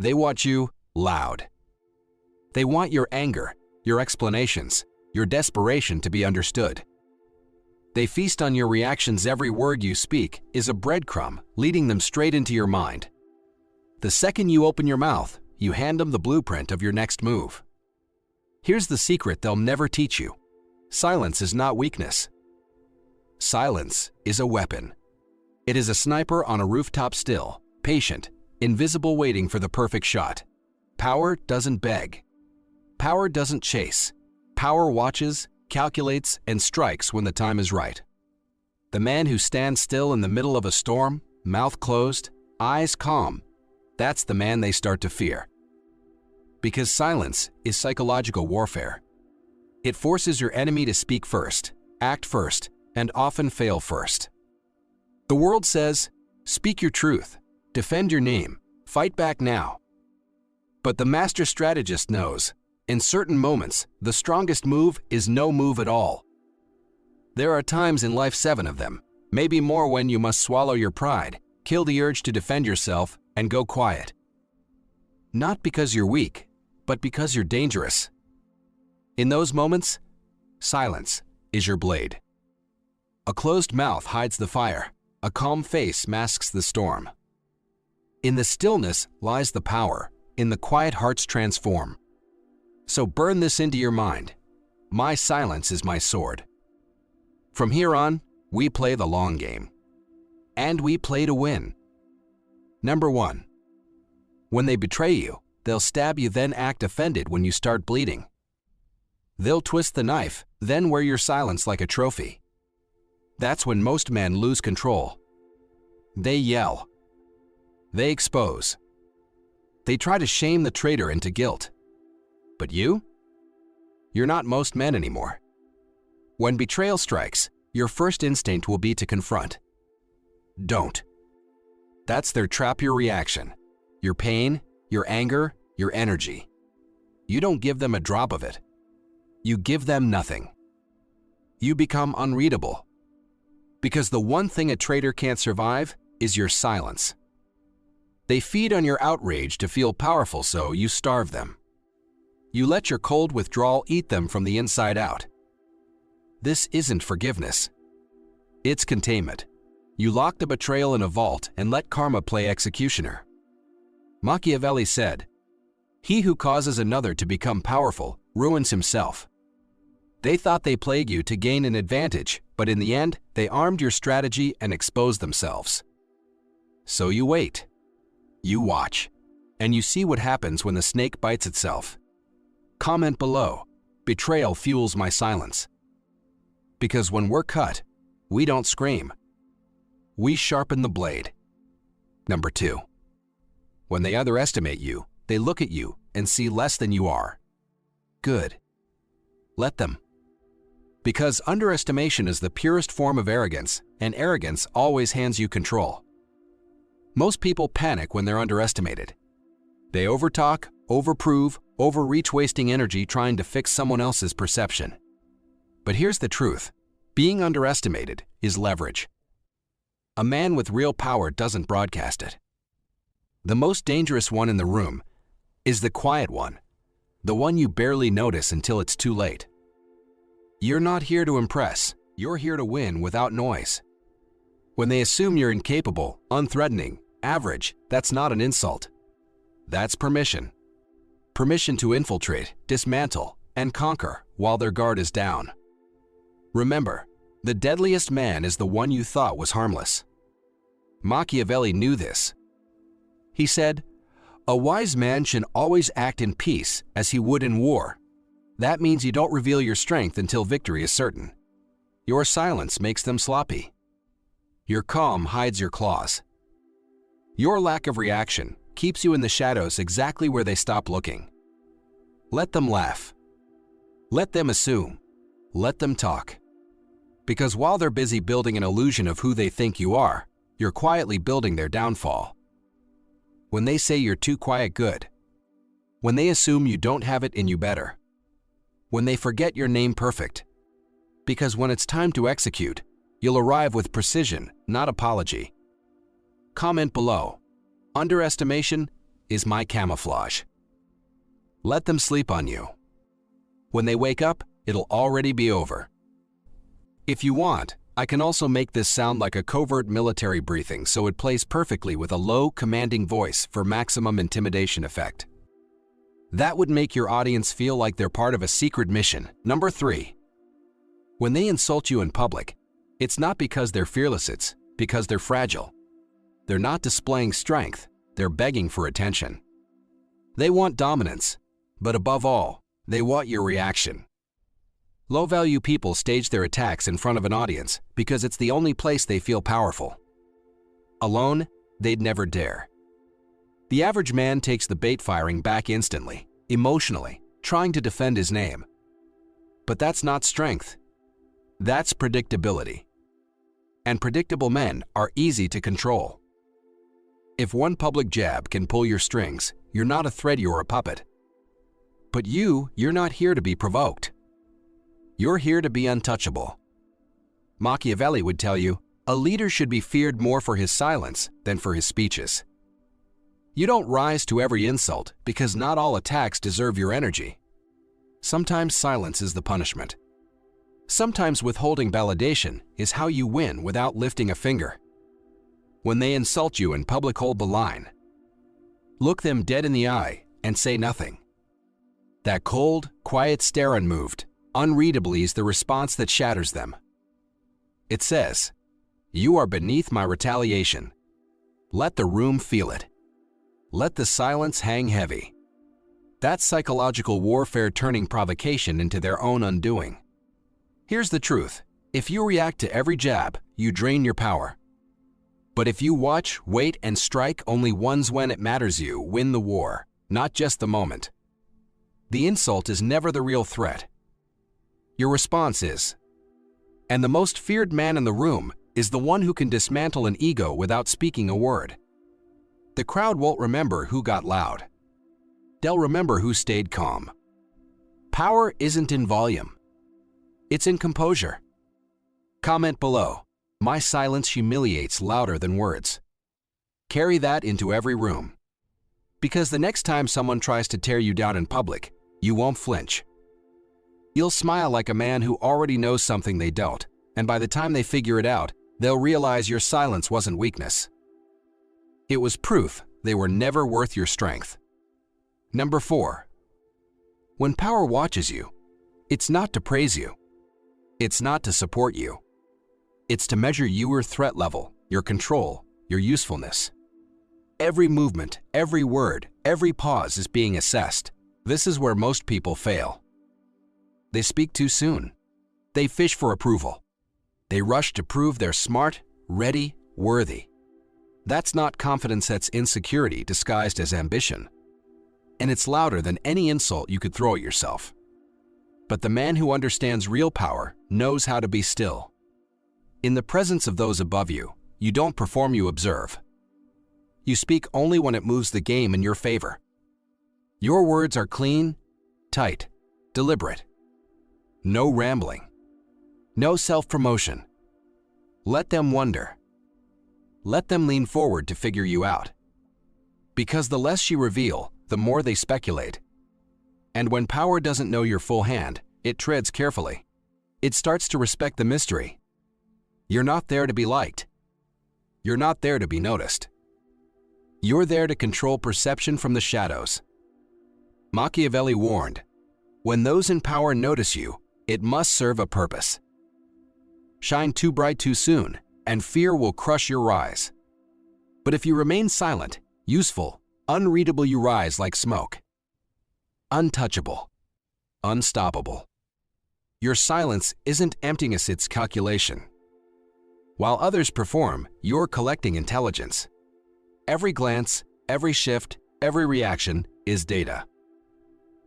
They want you loud. They want your anger, your explanations, your desperation to be understood. They feast on your reactions. Every word you speak is a breadcrumb leading them straight into your mind. The second you open your mouth, you hand them the blueprint of your next move. Here's the secret they'll never teach you. Silence is not weakness. Silence is a weapon. It is a sniper on a rooftop, still, patient, invisible, waiting for the perfect shot. Power doesn't beg. Power doesn't chase. Power watches, calculates, and strikes when the time is right. The man who stands still in the middle of a storm, mouth closed, eyes calm, that's the man they start to fear. Because silence is psychological warfare. It forces your enemy to speak first, act first, and often fail first. The world says, speak your truth, defend your name, fight back now. But the master strategist knows, in certain moments, the strongest move is no move at all. There are times in life, 7 of them, maybe more, when you must swallow your pride, kill the urge to defend yourself, and go quiet. Not because you're weak, but because you're dangerous. In those moments, silence is your blade. A closed mouth hides the fire. A calm face masks the storm. In the stillness lies the power. In the quiet, hearts transform. So burn this into your mind. My silence is my sword. From here on, we play the long game. And we play to win. Number 1. When they betray you, they'll stab you, then act offended when you start bleeding. They'll twist the knife, then wear your silence like a trophy. That's when most men lose control. They yell. They expose. They try to shame the traitor into guilt. But you? You're not most men anymore. When betrayal strikes, your first instinct will be to confront. Don't. That's their trap, your reaction, your pain, your anger, your energy. You don't give them a drop of it. You give them nothing. You become unreadable. Because the one thing a traitor can't survive is your silence. They feed on your outrage to feel powerful, so you starve them. You let your cold withdrawal eat them from the inside out. This isn't forgiveness. It's containment. You lock the betrayal in a vault and let karma play executioner. Machiavelli said, "He who causes another to become powerful ruins himself." They thought they plagued you to gain an advantage, but in the end, they armed your strategy and exposed themselves. So you wait. You watch. And you see what happens when the snake bites itself. Comment below, betrayal fuels my silence. Because when we're cut, we don't scream. We sharpen the blade. Number 2. When they underestimate you, they look at you and see less than you are. Good. Let them. Because underestimation is the purest form of arrogance, and arrogance always hands you control. Most people panic when they're underestimated. They overtalk, overprove, overreach, wasting energy trying to fix someone else's perception. But here's the truth. Being underestimated is leverage. A man with real power doesn't broadcast it. The most dangerous one in the room is the quiet one, the one you barely notice until it's too late. You're not here to impress, you're here to win without noise. When they assume you're incapable, unthreatening, average, that's not an insult. That's permission. Permission to infiltrate, dismantle, and conquer while their guard is down. Remember, the deadliest man is the one you thought was harmless. Machiavelli knew this. He said, "A wise man should always act in peace as he would in war. That means you don't reveal your strength until victory is certain. Your silence makes them sloppy. Your calm hides your claws. Your lack of reaction keeps you in the shadows exactly where they stop looking. Let them laugh. Let them assume. Let them talk. Because while they're busy building an illusion of who they think you are, you're quietly building their downfall. When they say you're too quiet, good. When they assume you don't have it in you, better. When they forget your name, perfect. Because when it's time to execute, you'll arrive with precision, not apology. Comment below. Underestimation is my camouflage. Let them sleep on you. When they wake up, it'll already be over. If you want, I can also make this sound like a covert military briefing so it plays perfectly with a low, commanding voice for maximum intimidation effect. That would make your audience feel like they're part of a secret mission. Number 3. When they insult you in public, it's not because they're fearless, it's because they're fragile. They're not displaying strength, they're begging for attention. They want dominance, but above all, they want your reaction. Low-value people stage their attacks in front of an audience because it's the only place they feel powerful. Alone, they'd never dare. The average man takes the bait firing back instantly, emotionally, trying to defend his name. But that's not strength. That's predictability. And predictable men are easy to control. If one public jab can pull your strings, you're not a threat, you're a puppet. But you're not here to be provoked. You're here to be untouchable. Machiavelli would tell you, a leader should be feared more for his silence than for his speeches. You don't rise to every insult because not all attacks deserve your energy. Sometimes silence is the punishment. Sometimes withholding validation is how you win without lifting a finger. When they insult you in public, hold the line. Look them dead in the eye and say nothing. That cold, quiet stare unmoved, unreadably is the response that shatters them. It says, "You are beneath my retaliation." Let the room feel it. Let the silence hang heavy. That's psychological warfare turning provocation into their own undoing. Here's the truth. If you react to every jab, you drain your power. But if you watch, wait, and strike only once when it matters, you win the war, not just the moment. The insult is never the real threat. Your response is. And the most feared man in the room is the one who can dismantle an ego without speaking a word. The crowd won't remember who got loud. They'll remember who stayed calm. Power isn't in volume. It's in composure. Comment below, "My silence humiliates louder than words." Carry that into every room. Because the next time someone tries to tear you down in public, you won't flinch. You'll smile like a man who already knows something they don't, and by the time they figure it out, they'll realize your silence wasn't weakness. It was proof they were never worth your strength. Number 4. When power watches you, it's not to praise you. It's not to support you. It's to measure your threat level, your control, your usefulness. Every movement, every word, every pause is being assessed. This is where most people fail. They speak too soon. They fish for approval. They rush to prove they're smart, ready, worthy. That's not confidence, that's insecurity disguised as ambition. And it's louder than any insult you could throw at yourself. But the man who understands real power knows how to be still. In the presence of those above you, you don't perform, you observe. You speak only when it moves the game in your favor. Your words are clean, tight, deliberate. No rambling. No self-promotion. Let them wonder. Let them lean forward to figure you out. Because the less you reveal, the more they speculate. And when power doesn't know your full hand, it treads carefully. It starts to respect the mystery. You're not there to be liked. You're not there to be noticed. You're there to control perception from the shadows. Machiavelli warned, when those in power notice you, it must serve a purpose. Shine too bright too soon, and fear will crush your rise. But if you remain silent, useful, unreadable, you rise like smoke. Untouchable. Unstoppable. Your silence isn't emptiness, it's calculation. While others perform, you're collecting intelligence. Every glance, every shift, every reaction is data.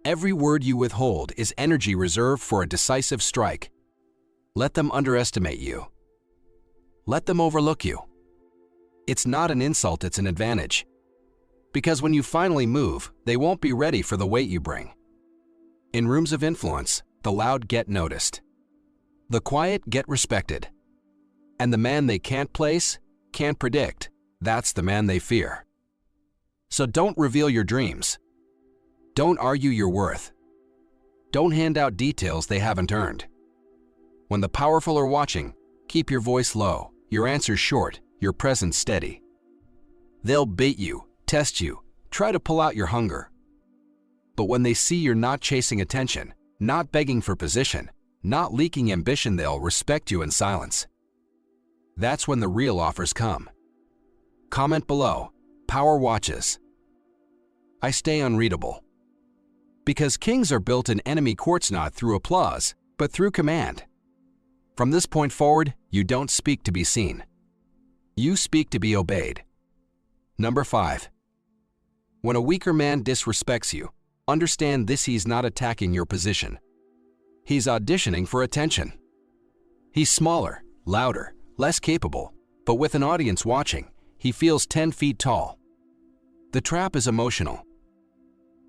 Every word you withhold is energy reserved for a decisive strike. Let them underestimate you. Let them overlook you. It's not an insult, it's an advantage. Because when you finally move, they won't be ready for the weight you bring. In rooms of influence, the loud get noticed. The quiet get respected. And the man they can't place, can't predict, that's the man they fear. So don't reveal your dreams. Don't argue your worth. Don't hand out details they haven't earned. When the powerful are watching, keep your voice low, your answers short, your presence steady. They'll bait you, test you, try to pull out your hunger. But when they see you're not chasing attention, not begging for position, not leaking ambition, they'll respect you in silence. That's when the real offers come. Comment below, Power watches. I stay unreadable. Because kings are built in enemy courts not through applause, but through command. From this point forward, you don't speak to be seen. You speak to be obeyed. Number 5. When a weaker man disrespects you, understand this: he's not attacking your position. He's auditioning for attention. He's smaller, louder, less capable, but with an audience watching, he feels 10 feet tall. The trap is emotional.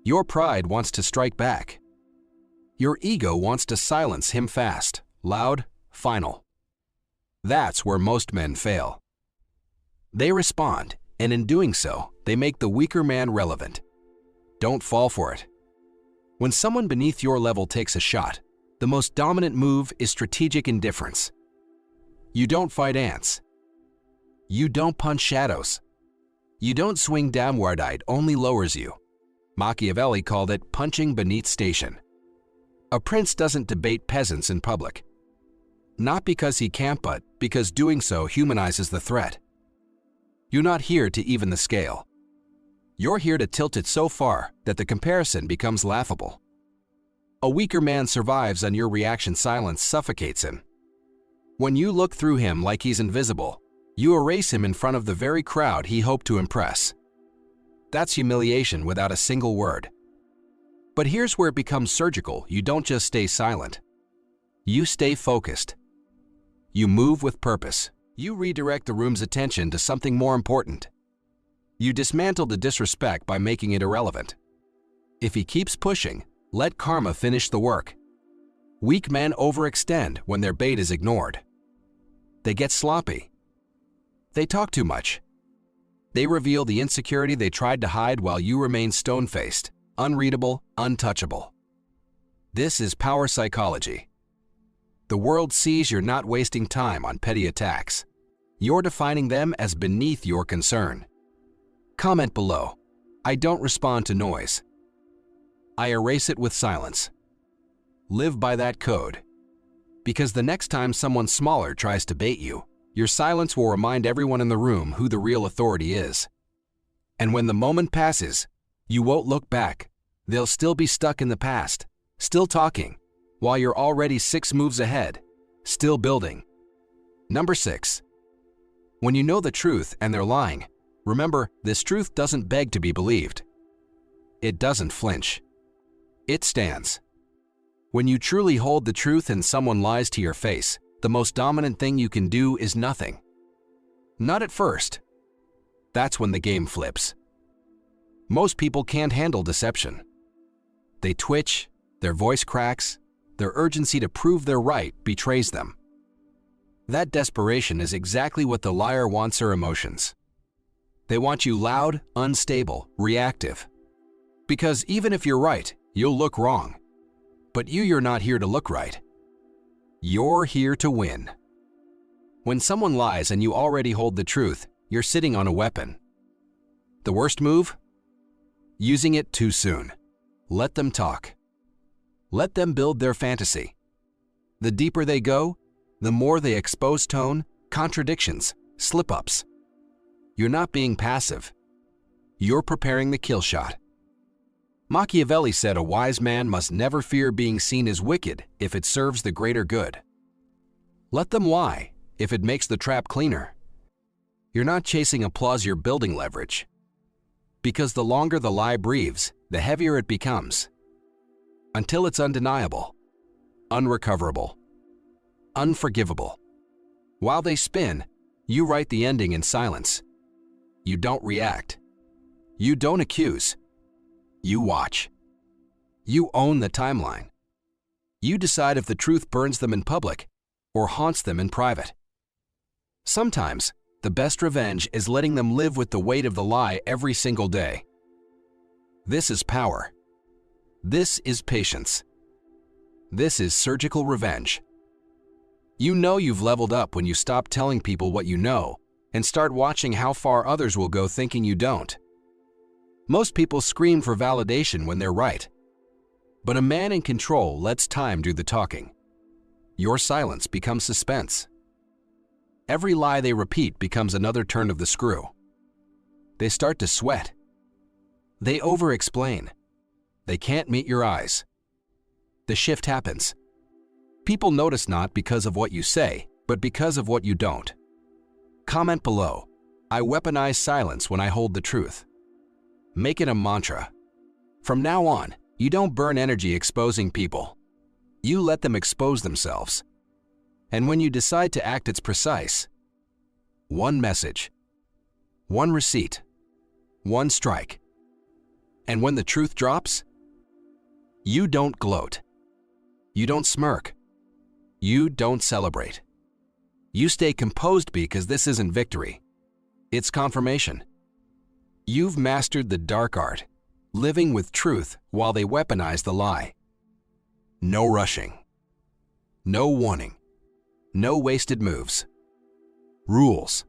Your pride wants to strike back. Your ego wants to silence him fast, loud, final. That's where most men fail. They respond, and in doing so, they make the weaker man relevant. Don't fall for it. When someone beneath your level takes a shot, the most dominant move is strategic indifference. You don't fight ants. You don't punch shadows. You don't swing downward, it only lowers you. Machiavelli called it punching beneath station. A prince doesn't debate peasants in public. Not because he can't, but because doing so humanizes the threat. You're not here to even the scale. You're here to tilt it so far that the comparison becomes laughable. A weaker man survives on your reaction. Silence suffocates him. When you look through him like he's invisible, you erase him in front of the very crowd he hoped to impress. That's humiliation without a single word. But here's where it becomes surgical. You don't just stay silent. You stay focused. You move with purpose. You redirect the room's attention to something more important. You dismantle the disrespect by making it irrelevant. If he keeps pushing, let karma finish the work. Weak men overextend when their bait is ignored. They get sloppy. They talk too much. They reveal the insecurity they tried to hide while you remain stone-faced, unreadable, untouchable. This is power psychology. The world sees you're not wasting time on petty attacks. You're defining them as beneath your concern. Comment below. I don't respond to noise. I erase it with silence. Live by that code. Because the next time someone smaller tries to bait you, your silence will remind everyone in the room who the real authority is. And when the moment passes, you won't look back. They'll still be stuck in the past, still talking, while you're already 6 moves ahead, still building. Number 6. When you know the truth and they're lying, remember, this truth doesn't beg to be believed. It doesn't flinch. It stands. When you truly hold the truth and someone lies to your face, the most dominant thing you can do is nothing. Not at first. That's when the game flips. Most people can't handle deception. They twitch, their voice cracks, their urgency to prove they're right betrays them. That desperation is exactly what the liar wants. Her emotions. They want you loud, unstable, reactive. Because even if you're right, you'll look wrong. But you're not here to look right. You're here to win. When someone lies and you already hold the truth, you're sitting on a weapon. The worst move? Using it too soon. Let them talk. Let them build their fantasy. The deeper they go, the more they expose tone, contradictions, slip-ups. You're not being passive. You're preparing the kill shot. Machiavelli said a wise man must never fear being seen as wicked if it serves the greater good. Let them lie if it makes the trap cleaner. You're not chasing applause, you're building leverage. Because the longer the lie breathes, the heavier it becomes. Until it's undeniable, unrecoverable, unforgivable. While they spin, you write the ending in silence. You don't react. You don't accuse. You watch. You own the timeline. You decide if the truth burns them in public or haunts them in private. Sometimes, the best revenge is letting them live with the weight of the lie every single day, This is power. This is patience. This is surgical revenge. You know you've leveled up when you stop telling people what you know and start watching how far others will go thinking you don't. Most people scream for validation when they're right. But a man in control lets time do the talking. Your silence becomes suspense. Every lie they repeat becomes another turn of the screw. They start to sweat. They over-explain. They can't meet your eyes. The shift happens. People notice not because of what you say, but because of what you don't. Comment below, I weaponize silence when I hold the truth. Make it a mantra. From now on, you don't burn energy exposing people. You let them expose themselves. And when you decide to act, it's precise. One message. One receipt. One strike. And when the truth drops, you don't gloat. You don't smirk. You don't celebrate. You stay composed because this isn't victory. It's confirmation. You've mastered the dark art, living with truth while they weaponize the lie. No rushing. No warning. No wasted moves. Rules.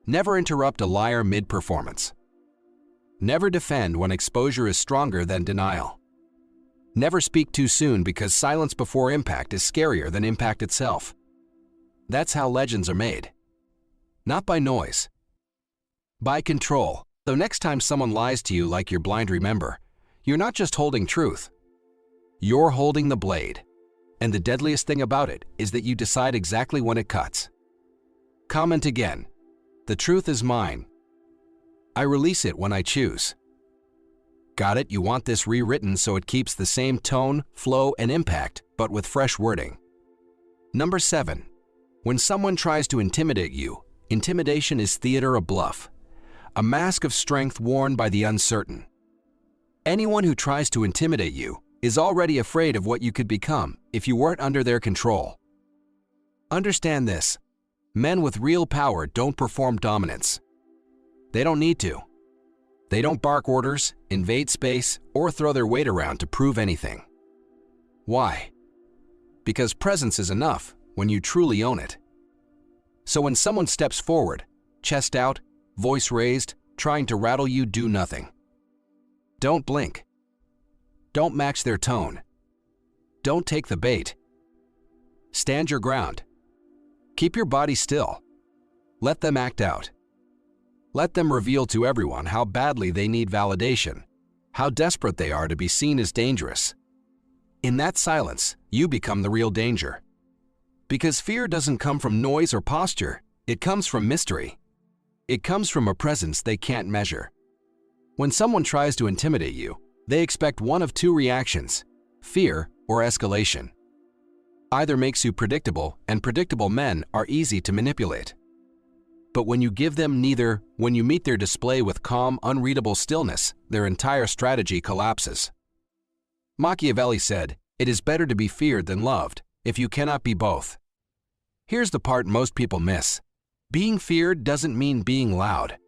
Never interrupt a liar mid-performance. Never defend when exposure is stronger than denial. Never speak too soon because silence before impact is scarier than impact itself. That's how legends are made. Not by noise. By control. So next time someone lies to you like you're blind, remember, you're not just holding truth. You're holding the blade. And the deadliest thing about it is that you decide exactly when it cuts. Comment again. The truth is mine. I release it when I choose. Got it? You want this rewritten so it keeps the same tone, flow, and impact, but with fresh wording. Number 7. When someone tries to intimidate you, intimidation is theater of bluff. A mask of strength worn by the uncertain. Anyone who tries to intimidate you is already afraid of what you could become if you weren't under their control. Understand this. Men with real power don't perform dominance. They don't need to. They don't bark orders, invade space, or throw their weight around to prove anything. Why? Because presence is enough when you truly own it. So when someone steps forward, chest out, voice raised, trying to rattle you, do nothing. Don't blink. Don't match their tone. Don't take the bait. Stand your ground. Keep your body still. Let them act out. Let them reveal to everyone how badly they need validation, how desperate they are to be seen as dangerous. In that silence, you become the real danger. Because fear doesn't come from noise or posture, it comes from mystery. It comes from a presence they can't measure. When someone tries to intimidate you, they expect one of two reactions: fear or escalation. Either makes you predictable, and predictable men are easy to manipulate. But when you give them neither, when you meet their display with calm, unreadable stillness, their entire strategy collapses. Machiavelli said, "It is better to be feared than loved, if you cannot be both." Here's the part most people miss. Being feared doesn't mean being loud.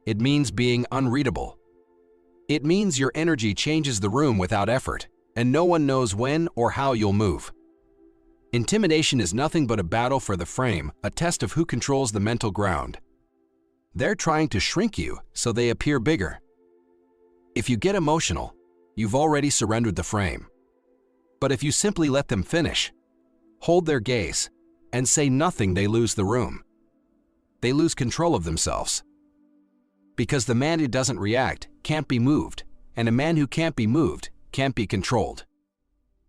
It means being unreadable. It means your energy changes the room without effort, and no one knows when or how you'll move. Intimidation is nothing but a battle for the frame, a test of who controls the mental ground. They're trying to shrink you so they appear bigger. If you get emotional, you've already surrendered the frame. But if you simply let them finish, hold their gaze, and say nothing, they lose the room. They lose control of themselves. Because the man who doesn't react can't be moved, and a man who can't be moved can't be controlled.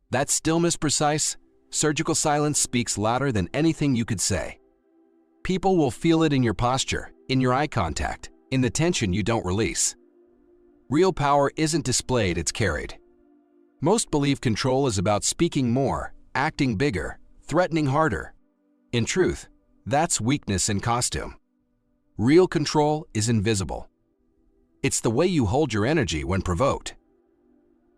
That stillness, precise, surgical silence speaks louder than anything you could say. People will feel it in your posture, in your eye contact, in the tension you don't release. Real power isn't displayed, it's carried. Most believe control is about speaking more, acting bigger, threatening harder. In truth, that's weakness in costume. Real control is invisible. It's the way you hold your energy when provoked.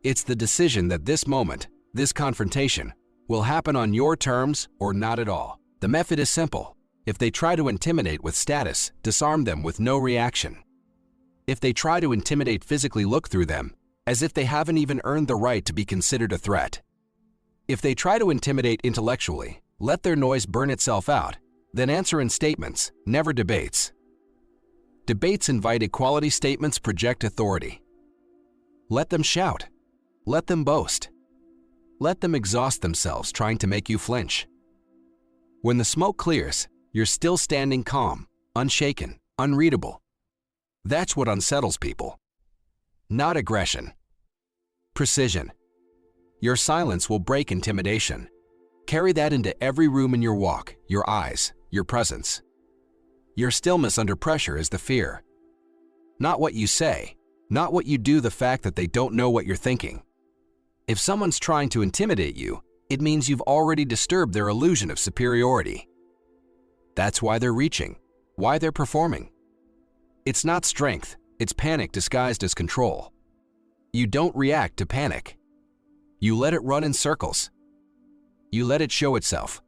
It's the decision that this moment, this confrontation, will happen on your terms or not at all. The method is simple. If they try to intimidate with status, disarm them with no reaction. If they try to intimidate physically, look through them, as if they haven't even earned the right to be considered a threat. If they try to intimidate intellectually, let their noise burn itself out, then answer in statements, never debates. Debates invite equality, statements project authority. Let them shout. Let them boast. Let them exhaust themselves trying to make you flinch. When the smoke clears, you're still standing calm, unshaken, unreadable. That's what unsettles people. Not aggression. Precision. Your silence will break intimidation. Carry that into every room in your walk, your eyes, your presence. Your stillness under pressure is the fear. Not what you say, not what you do, the fact that they don't know what you're thinking. If someone's trying to intimidate you, it means you've already disturbed their illusion of superiority. That's why they're reaching, why they're performing. It's not strength, it's panic disguised as control. You don't react to panic. You let it run in circles. You let it show itself.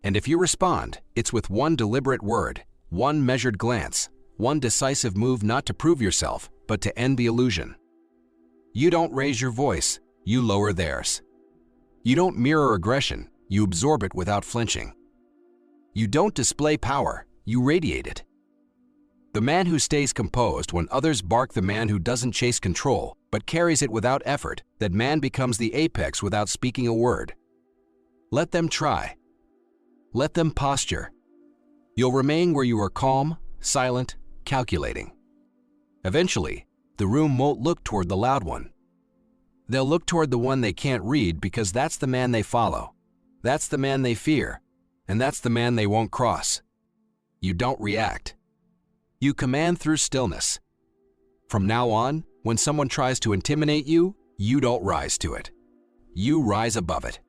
And if you respond, it's with one deliberate word, one measured glance, one decisive move, not to prove yourself, but to end the illusion. You don't raise your voice, you lower theirs. You don't mirror aggression, you absorb it without flinching. You don't display power, you radiate it. The man who stays composed when others bark, the man who doesn't chase control, but carries it without effort, that man becomes the apex without speaking a word. Let them try. Let them posture. You'll remain where you are, calm, silent, calculating. Eventually, the room won't look toward the loud one. They'll look toward the one they can't read, because that's the man they follow. That's the man they fear. And that's the man they won't cross. You don't react. You command through stillness. From now on, when someone tries to intimidate you, you don't rise to it. You rise above it.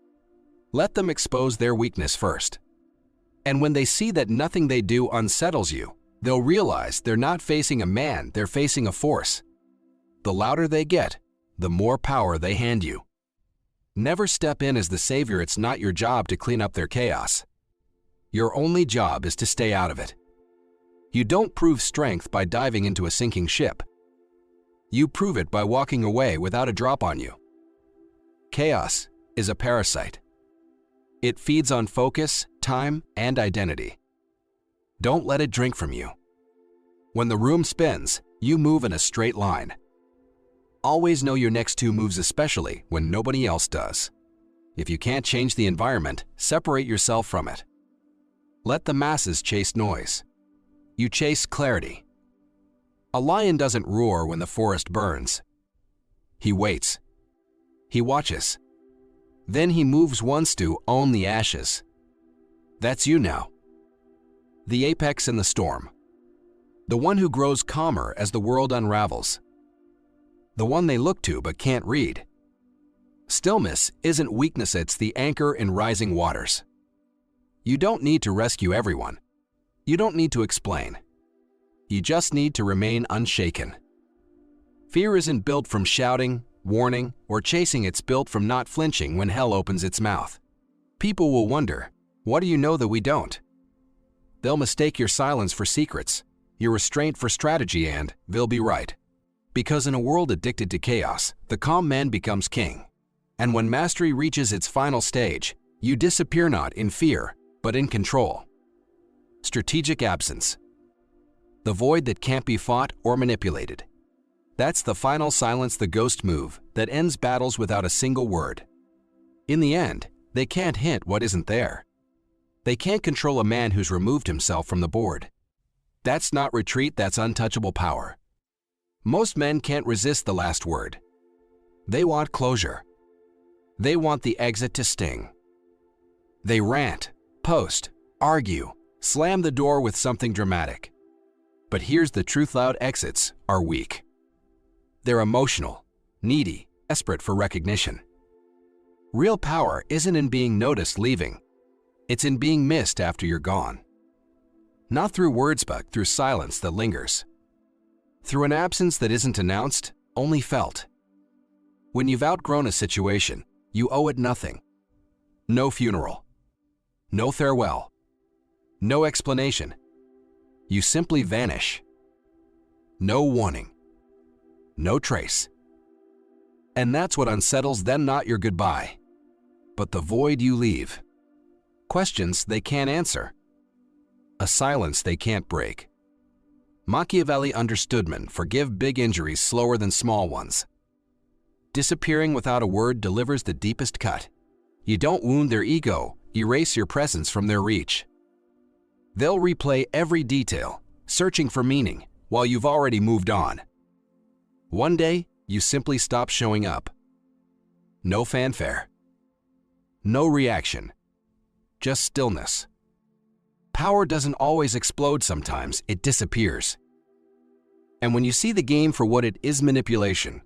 Let them expose their weakness first. And when they see that nothing they do unsettles you, they'll realize they're not facing a man, they're facing a force. The louder they get, the more power they hand you. Never step in as the savior. It's not your job to clean up their chaos. Your only job is to stay out of it. You don't prove strength by diving into a sinking ship. You prove it by walking away without a drop on you. Chaos is a parasite. It feeds on focus, time, and identity. Don't let it drink from you. When the room spins, you move in a straight line. Always know your next two moves, especially when nobody else does. If you can't change the environment, separate yourself from it. Let the masses chase noise. You chase clarity. A lion doesn't roar when the forest burns. He waits. He watches. Then he moves once to own the ashes. That's you now. The apex in the storm. The one who grows calmer as the world unravels. The one they look to but can't read. Stillness isn't weakness, it's the anchor in rising waters. You don't need to rescue everyone. You don't need to explain. You just need to remain unshaken. Fear isn't built from shouting, warning, or chasing. It's built from not flinching when hell opens its mouth. People will wonder, what do you know that we don't? They'll mistake your silence for secrets, your restraint for strategy, and they'll be right. Because in a world addicted to chaos, the calm man becomes king. And when mastery reaches its final stage, you disappear not in fear, but in control. Strategic absence. The void that can't be fought or manipulated. That's the final silence, the ghost move that ends battles without a single word. In the end, they can't hint what isn't there. They can't control a man who's removed himself from the board. That's not retreat, that's untouchable power. Most men can't resist the last word. They want closure. They want the exit to sting. They rant, post, argue, slam the door with something dramatic. But here's the truth: loud exits are weak. They're emotional, needy, desperate for recognition. Real power isn't in being noticed leaving. It's in being missed after you're gone. Not through words, but through silence that lingers. Through an absence that isn't announced, only felt. When you've outgrown a situation, you owe it nothing. No funeral. No farewell. No explanation. You simply vanish. No warning. No trace. And that's what unsettles them, not your goodbye, but the void you leave. Questions they can't answer. A silence they can't break. Machiavelli understood men forgive big injuries slower than small ones. Disappearing without a word delivers the deepest cut. You don't wound their ego, erase your presence from their reach. They'll replay every detail, searching for meaning, while you've already moved on. One day, you simply stop showing up. No fanfare. No reaction. Just stillness. Power doesn't always explode, sometimes it disappears. And when you see the game for what it is, manipulation,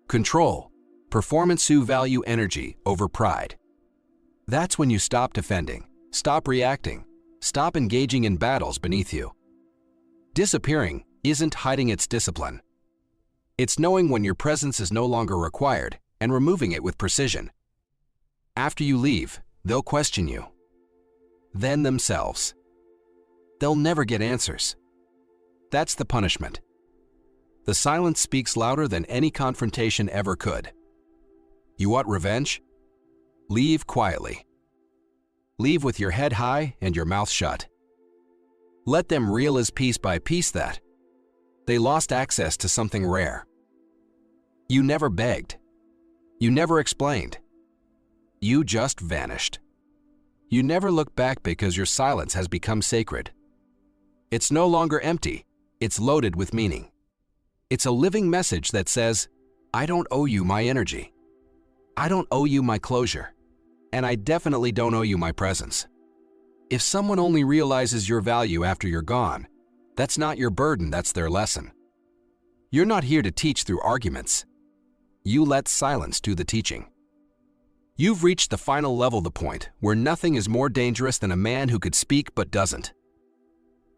control, performance, you value energy over pride. That's when you stop defending, stop reacting, stop engaging in battles beneath you. Disappearing isn't hiding its discipline. It's knowing when your presence is no longer required and removing it with precision. After you leave, they'll question you. Then themselves. They'll never get answers. That's the punishment. The silence speaks louder than any confrontation ever could. You want revenge? Leave quietly. Leave with your head high and your mouth shut. Let them realize piece by piece that they lost access to something rare. You never begged. You never explained. You just vanished. You never look back because your silence has become sacred. It's no longer empty, it's loaded with meaning. It's a living message that says, I don't owe you my energy. I don't owe you my closure. And I definitely don't owe you my presence. If someone only realizes your value after you're gone, that's not your burden, that's their lesson. You're not here to teach through arguments. You let silence do the teaching. You've reached the final level, the point where nothing is more dangerous than a man who could speak but doesn't.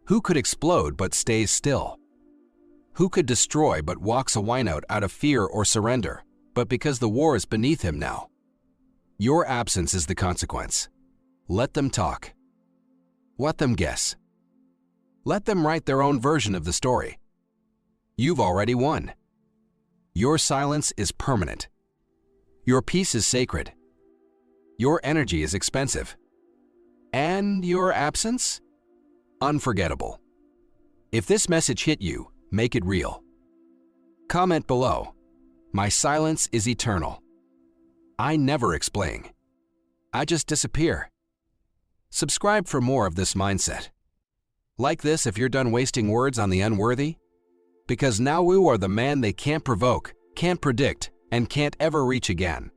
Who could explode but stays still? Who could destroy but walks a whiteout out of fear or surrender, but because the war is beneath him now? Your absence is the consequence. Let them talk. Let them guess. Let them write their own version of the story. You've already won. Your silence is permanent. Your peace is sacred. Your energy is expensive. And your absence? Unforgettable. If this message hit you, make it real. Comment below. My silence is eternal. I never explain. I just disappear. Subscribe for more of this mindset. Like this if you're done wasting words on the unworthy. Because now you are the man they can't provoke, can't predict, and can't ever reach again.